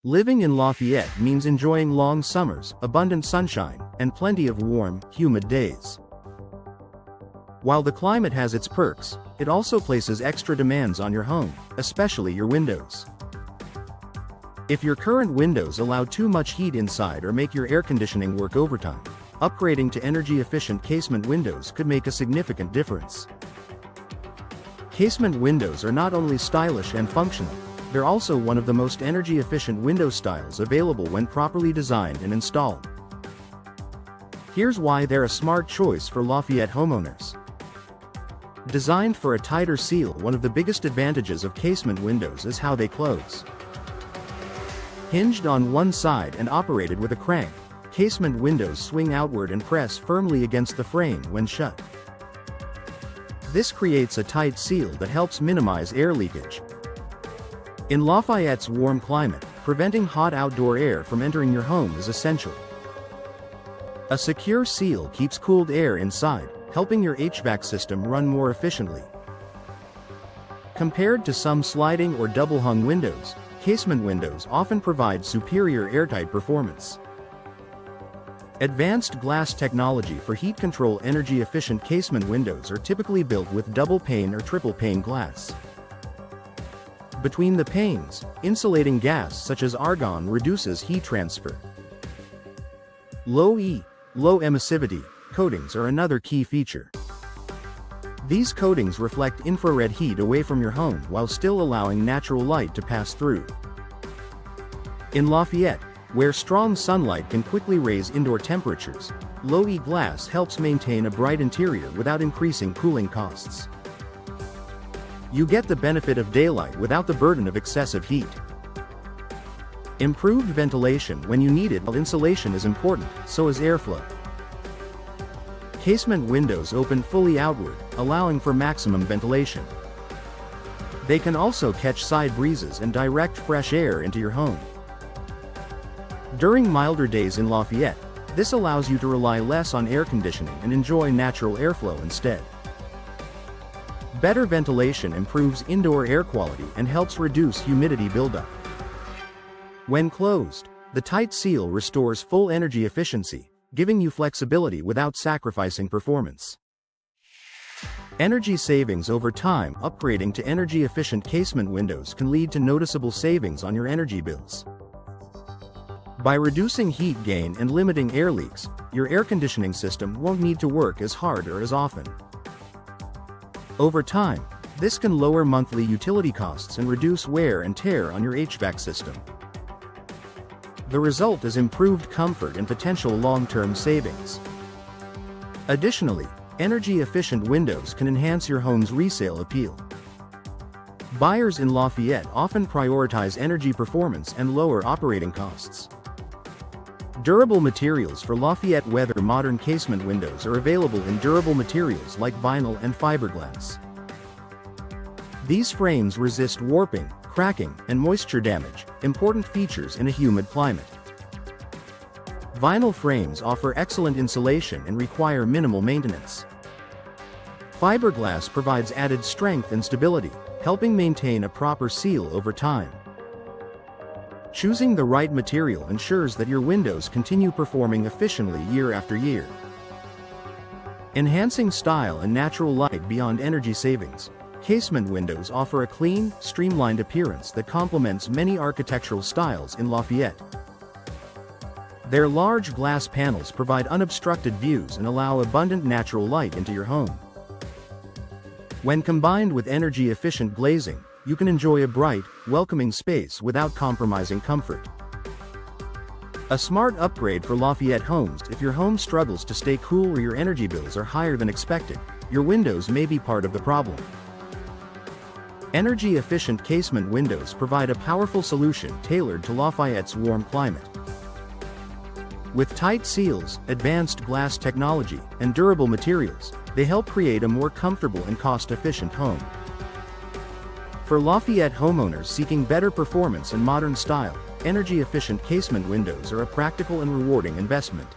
Living in Lafayette means enjoying long summers, abundant sunshine, and plenty of warm, humid days. While the climate has its perks, it also places extra demands on your home, especially your windows. If your current windows allow too much heat inside or make your air conditioning work overtime, upgrading to energy-efficient casement windows could make a significant difference. Casement windows are not only stylish and functional, they're also one of the most energy-efficient window styles available when properly designed and installed. Here's why they're a smart choice for Lafayette homeowners. Designed for a tighter seal, one of the biggest advantages of casement windows is how they close. Hinged on one side and operated with a crank, casement windows swing outward and press firmly against the frame when shut. This creates a tight seal that helps minimize air leakage. In Lafayette's warm climate, preventing hot outdoor air from entering your home is essential. A secure seal keeps cooled air inside, helping your HVAC system run more efficiently. Compared to some sliding or double-hung windows, casement windows often provide superior airtight performance. Advanced glass technology for heat control. Energy-efficient casement windows are typically built with double-pane or triple-pane glass. Between the panes, insulating gas such as argon reduces heat transfer. Low emissivity coatings are another key feature. These coatings reflect infrared heat away from your home while still allowing natural light to pass through. In Lafayette, where strong sunlight can quickly raise indoor temperatures, low-E glass helps maintain a bright interior without increasing cooling costs. You get the benefit of daylight without the burden of excessive heat. Improved ventilation when you need it. While insulation is important, so is airflow. Casement windows open fully outward, allowing for maximum ventilation. They can also catch side breezes and direct fresh air into your home. During milder days in Lafayette, this allows you to rely less on air conditioning and enjoy natural airflow instead. Better ventilation improves indoor air quality and helps reduce humidity buildup. When closed, the tight seal restores full energy efficiency, giving you flexibility without sacrificing performance. Energy savings over time. Upgrading to energy-efficient casement windows can lead to noticeable savings on your energy bills. By reducing heat gain and limiting air leaks, your air conditioning system won't need to work as hard or as often. Over time, this can lower monthly utility costs and reduce wear and tear on your HVAC system. The result is improved comfort and potential long-term savings. Additionally, energy-efficient windows can enhance your home's resale appeal. Buyers in Lafayette often prioritize energy performance and lower operating costs. Durable materials for Lafayette weather. Modern casement windows are available in durable materials like vinyl and fiberglass. These frames resist warping, cracking, and moisture damage, important features in a humid climate. Vinyl frames offer excellent insulation and require minimal maintenance. Fiberglass provides added strength and stability, helping maintain a proper seal over time. Choosing the right material ensures that your windows continue performing efficiently year after year. Enhancing style and natural light. Beyond energy savings, casement windows offer a clean, streamlined appearance that complements many architectural styles in Lafayette. Their large glass panels provide unobstructed views and allow abundant natural light into your home. When combined with energy-efficient glazing, you can enjoy a bright, welcoming space without compromising comfort. A smart upgrade for Lafayette homes. If your home struggles to stay cool or your energy bills are higher than expected, your windows may be part of the problem. Energy-efficient casement windows provide a powerful solution tailored to Lafayette's warm climate. With tight seals, advanced glass technology, and durable materials, they help create a more comfortable and cost-efficient home. For Lafayette homeowners seeking better performance and modern style, energy-efficient casement windows are a practical and rewarding investment.